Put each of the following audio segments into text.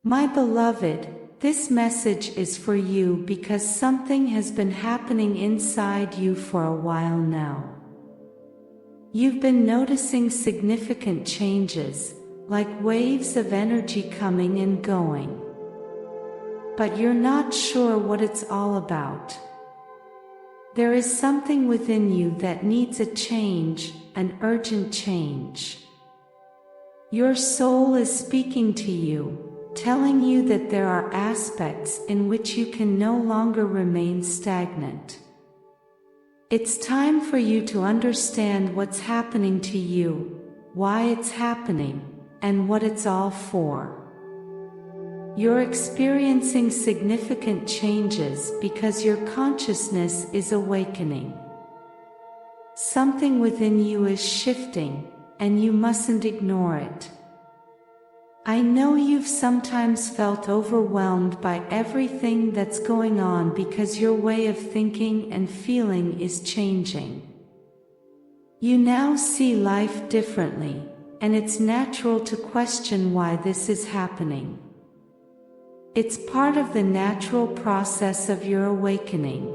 My beloved, this message is for you because something has been happening inside you for a while now. You've been noticing significant changes, like waves of energy coming and going. But you're not sure what it's all about. There is something within you that needs a change, an urgent change. Your soul is speaking to you, telling you that there are aspects in which you can no longer remain stagnant. It's time for you to understand what's happening to you, why it's happening, and what it's all for. You're experiencing significant changes because your consciousness is awakening. Something within you is shifting, and you mustn't ignore it. I know you've sometimes felt overwhelmed by everything that's going on because your way of thinking and feeling is changing. You now see life differently, and it's natural to question why this is happening. It's part of the natural process of your awakening.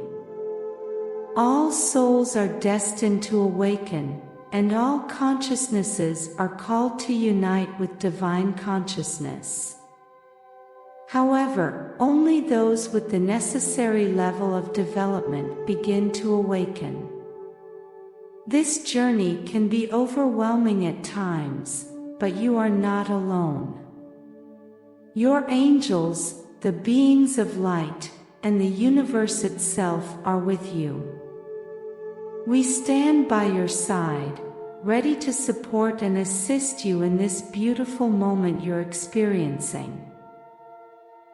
All souls are destined to awaken, and all consciousnesses are called to unite with divine consciousness. However, only those with the necessary level of development begin to awaken. This journey can be overwhelming at times, but you are not alone. Your angels, the beings of light, and the universe itself are with you. We stand by your side, ready to support and assist you in this beautiful moment you're experiencing.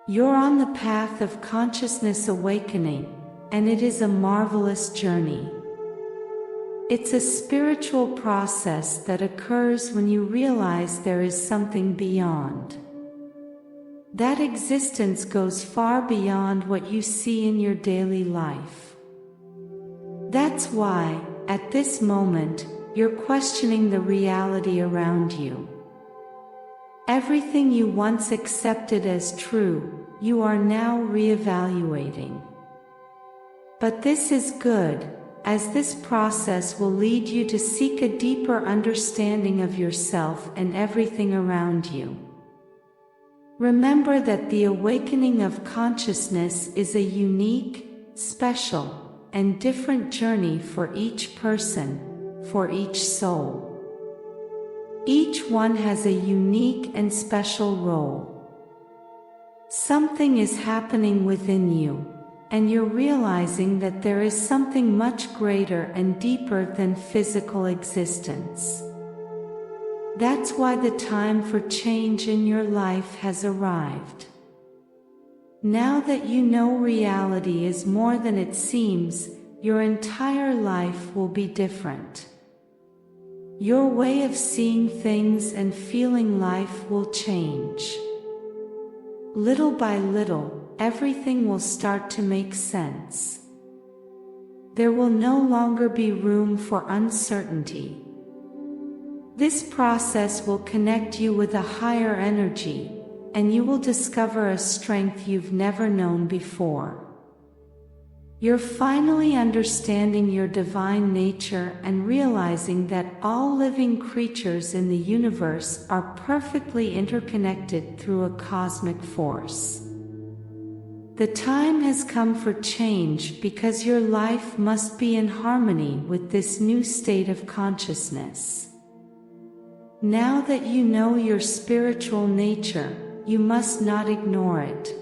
You're on the path of consciousness awakening, and it is a marvelous journey. It's a spiritual process that occurs when you realize there is something beyond. That existence goes far beyond what you see in your daily life. That's why, at this moment, you're questioning the reality around you. Everything you once accepted as true, you are now reevaluating. But this is good, as this process will lead you to seek a deeper understanding of yourself and everything around you. Remember that the awakening of consciousness is a unique, special, and different journey for each person, for each soul. Each one has a unique and special role. Something is happening within you, and you're realizing that there is something much greater and deeper than physical existence. That's why the time for change in your life has arrived. Now that you know reality is more than it seems, your entire life will be different. Your way of seeing things and feeling life will change. Little by little, everything will start to make sense. There will no longer be room for uncertainty. This process will connect you with a higher energy, and you will discover a strength you've never known before. You're finally understanding your divine nature and realizing that all living creatures in the universe are perfectly interconnected through a cosmic force. The time has come for change because your life must be in harmony with this new state of consciousness. Now that you know your spiritual nature, you must not ignore it.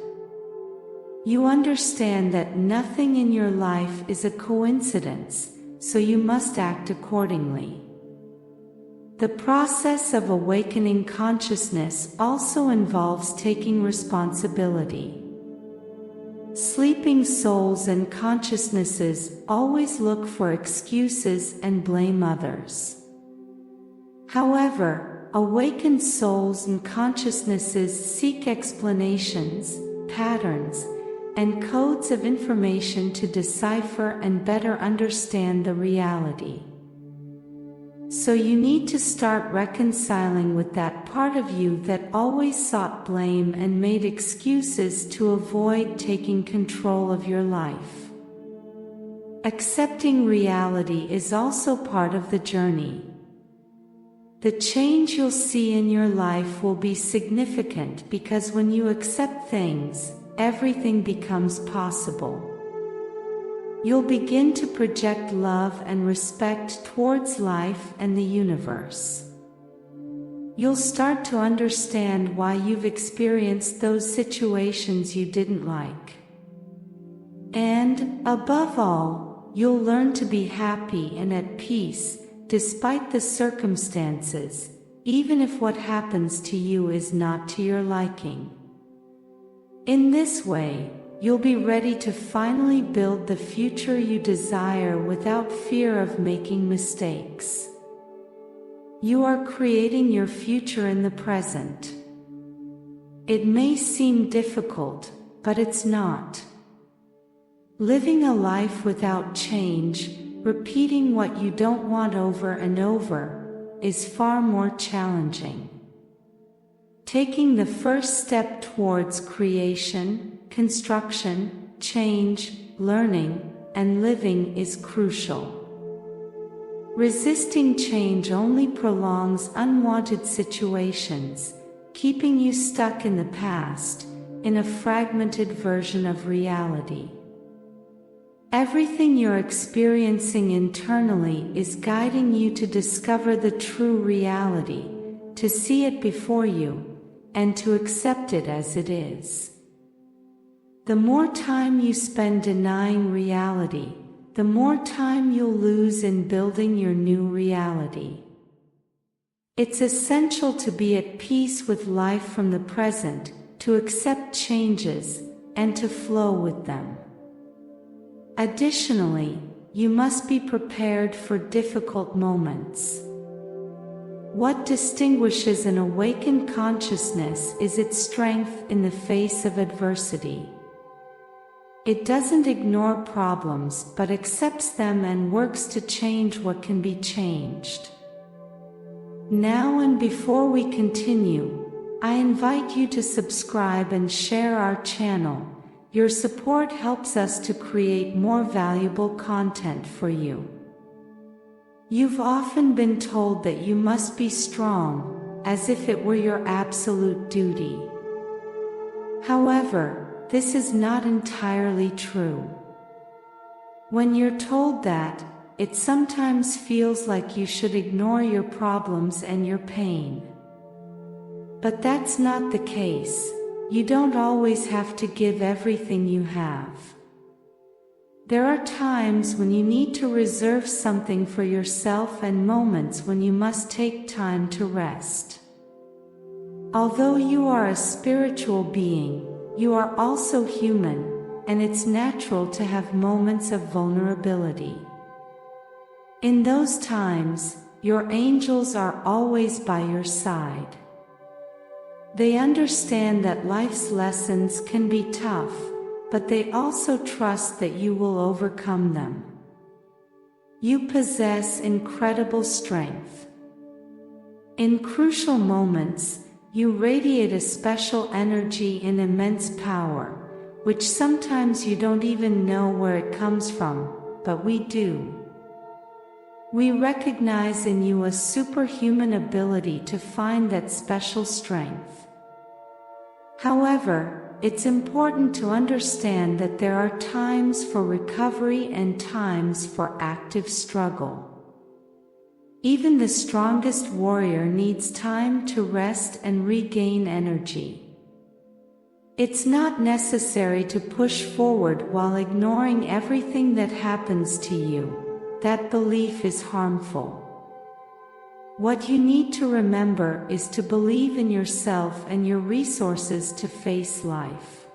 You understand that nothing in your life is a coincidence, so you must act accordingly. The process of awakening consciousness also involves taking responsibility. Sleeping souls and consciousnesses always look for excuses and blame others. However, awakened souls and consciousnesses seek explanations, patterns, and codes of information to decipher and better understand the reality. So you need to start reconciling with that part of you that always sought blame and made excuses to avoid taking control of your life. Accepting reality is also part of the journey. The change you'll see in your life will be significant because when you accept things, everything becomes possible. You'll begin to project love and respect towards life and the universe. You'll start to understand why you've experienced those situations you didn't like. And, above all, you'll learn to be happy and at peace, despite the circumstances, even if what happens to you is not to your liking. In this way, you'll be ready to finally build the future you desire without fear of making mistakes. You are creating your future in the present. It may seem difficult, but it's not. Living a life without change, repeating what you don't want over and over, is far more challenging. Taking the first step towards creation, construction, change, learning, and living is crucial. Resisting change only prolongs unwanted situations, keeping you stuck in the past, in a fragmented version of reality. Everything you're experiencing internally is guiding you to discover the true reality, to see it before you, and to accept it as it is. The more time you spend denying reality, the more time you'll lose in building your new reality. It's essential to be at peace with life from the present, to accept changes, and to flow with them. Additionally, you must be prepared for difficult moments. What distinguishes an awakened consciousness is its strength in the face of adversity. It doesn't ignore problems but accepts them and works to change what can be changed. Now and before we continue, I invite you to subscribe and share our channel. Your support helps us to create more valuable content for you. You've often been told that you must be strong, as if it were your absolute duty. However, this is not entirely true. When you're told that, it sometimes feels like you should ignore your problems and your pain. But that's not the case. You don't always have to give everything you have. There are times when you need to reserve something for yourself and moments when you must take time to rest. Although you are a spiritual being, you are also human, and it's natural to have moments of vulnerability. In those times, your angels are always by your side. They understand that life's lessons can be tough, but they also trust that you will overcome them. You possess incredible strength. In crucial moments, you radiate a special energy and immense power, which sometimes you don't even know where it comes from, but we do. We recognize in you a superhuman ability to find that special strength. However, it's important to understand that there are times for recovery and times for active struggle. Even the strongest warrior needs time to rest and regain energy. It's not necessary to push forward while ignoring everything that happens to you. That belief is harmful. What you need to remember is to believe in yourself and your resources to face life.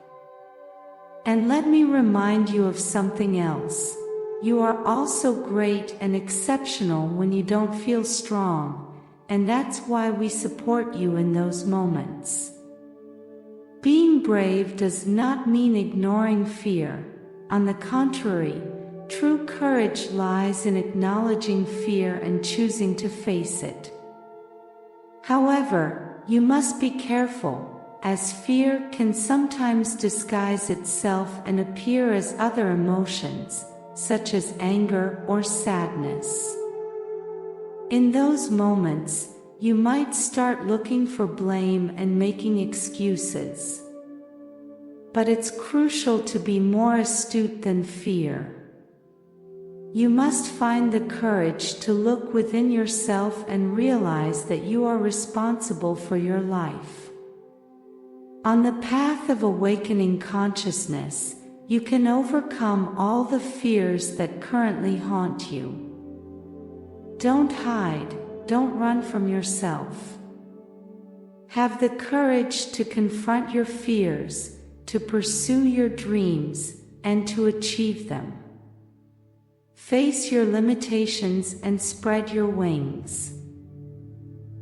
And let me remind you of something else. You are also great and exceptional when you don't feel strong, and that's why we support you in those moments. Being brave does not mean ignoring fear. On the contrary, True courage lies in acknowledging fear and choosing to face it. However, you must be careful, as fear can sometimes disguise itself and appear as other emotions, such as anger or sadness. In those moments, you might start looking for blame and making excuses. But it's crucial to be more astute than fear. You must find the courage to look within yourself and realize that you are responsible for your life. On the path of awakening consciousness, you can overcome all the fears that currently haunt you. Don't hide, don't run from yourself. Have the courage to confront your fears, to pursue your dreams, and to achieve them. Face your limitations and spread your wings.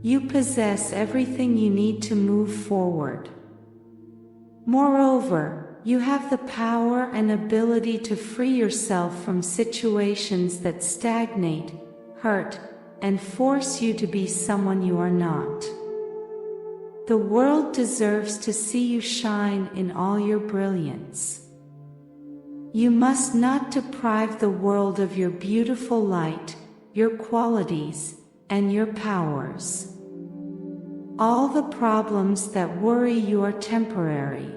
You possess everything you need to move forward. Moreover, you have the power and ability to free yourself from situations that stagnate, hurt, and force you to be someone you are not. The world deserves to see you shine in all your brilliance. You must not deprive the world of your beautiful light, your qualities, and your powers. All the problems that worry you are temporary.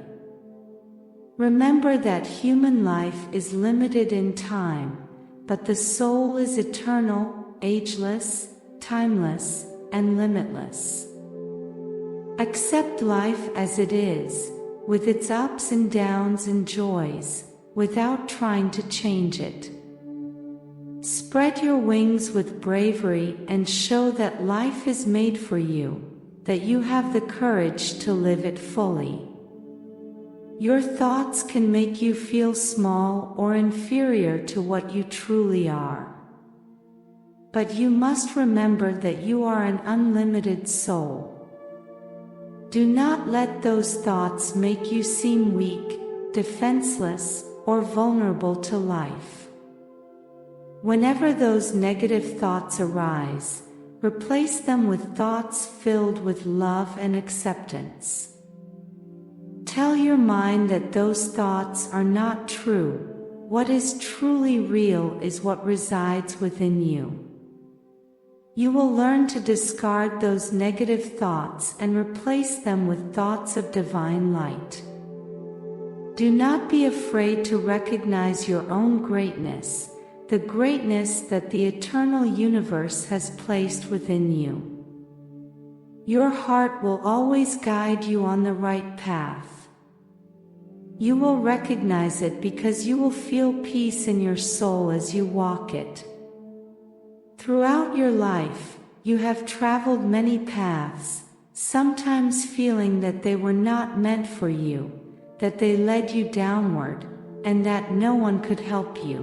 Remember that human life is limited in time, but the soul is eternal, ageless, timeless, and limitless. Accept life as it is, with its ups and downs and joys, without trying to change it. Spread your wings with bravery and show that life is made for you, that you have the courage to live it fully. Your thoughts can make you feel small or inferior to what you truly are. But you must remember that you are an unlimited soul. Do not let those thoughts make you seem weak, defenseless, or vulnerable to life. Whenever those negative thoughts arise, replace them with thoughts filled with love and acceptance. Tell your mind that those thoughts are not true. What is truly real is what resides within you. You will learn to discard those negative thoughts and replace them with thoughts of divine light. Do not be afraid to recognize your own greatness, the greatness that the eternal universe has placed within you. Your heart will always guide you on the right path. You will recognize it because you will feel peace in your soul as you walk it. Throughout your life, you have traveled many paths, sometimes feeling that they were not meant for you, that they led you downward, and that no one could help you.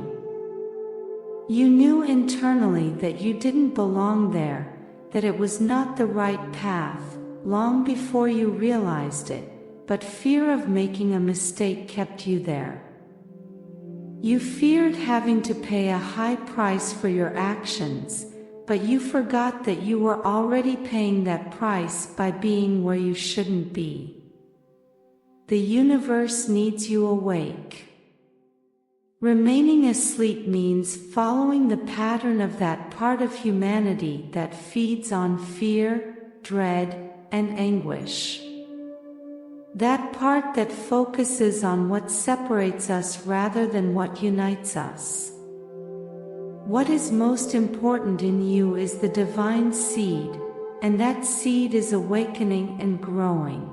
You knew internally that you didn't belong there, that it was not the right path, long before you realized it, but fear of making a mistake kept you there. You feared having to pay a high price for your actions, but you forgot that you were already paying that price by being where you shouldn't be. The universe needs you awake. Remaining asleep means following the pattern of that part of humanity that feeds on fear, dread, and anguish. That part that focuses on what separates us rather than what unites us. What is most important in you is the divine seed, and that seed is awakening and growing.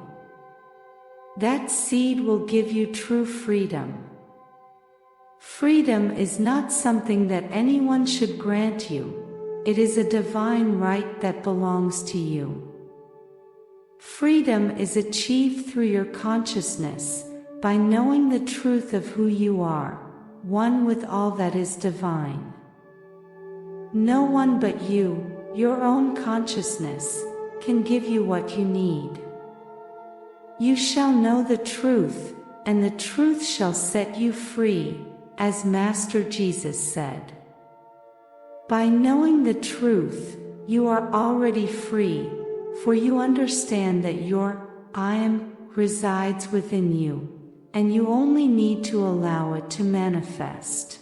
That seed will give you true freedom. Freedom is not something that anyone should grant you. It is a divine right that belongs to you. Freedom is achieved through your consciousness, by knowing the truth of who you are, one with all that is divine. No one but you, your own consciousness, can give you what you need. You shall know the truth, and the truth shall set you free, as Master Jesus said. By knowing the truth, you are already free, for you understand that your I am resides within you, and you only need to allow it to manifest.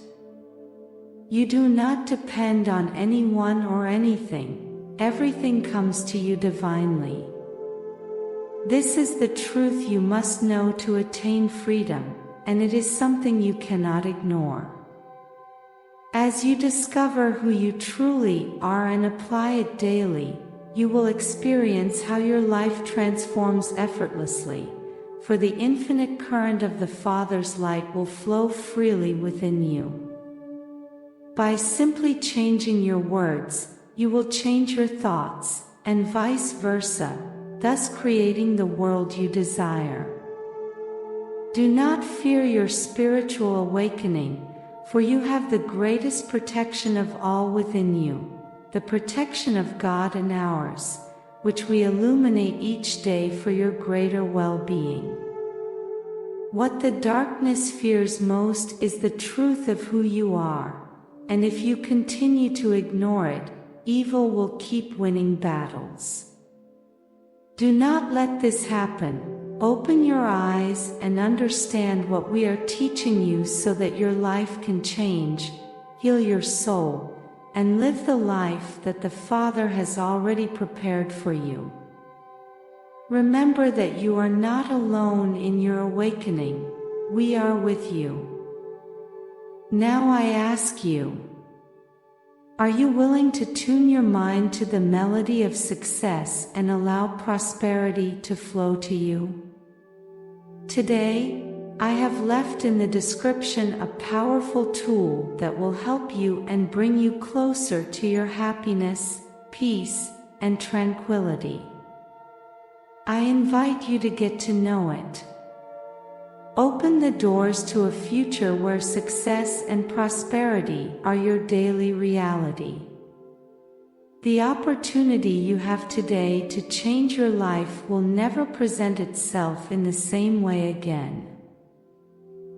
You do not depend on anyone or anything, everything comes to you divinely. This is the truth you must know to attain freedom, and it is something you cannot ignore. As you discover who you truly are and apply it daily, you will experience how your life transforms effortlessly, for the infinite current of the Father's light will flow freely within you. By simply changing your words, you will change your thoughts, and vice versa, thus creating the world you desire. Do not fear your spiritual awakening, for you have the greatest protection of all within you, the protection of God and ours, which we illuminate each day for your greater well-being. What the darkness fears most is the truth of who you are, and if you continue to ignore it, evil will keep winning battles. Do not let this happen. Open your eyes and understand what we are teaching you so that your life can change, heal your soul, and live the life that the Father has already prepared for you. Remember that you are not alone in your awakening, we are with you. Now I ask you, are you willing to tune your mind to the melody of success and allow prosperity to flow to you? Today, I have left in the description a powerful tool that will help you and bring you closer to your happiness, peace, and tranquility. I invite you to get to know it. Open the doors to a future where success and prosperity are your daily reality. The opportunity you have today to change your life will never present itself in the same way again.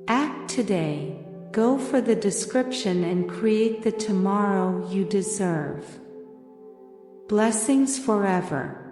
Act today, go for the description and create the tomorrow you deserve. Blessings forever.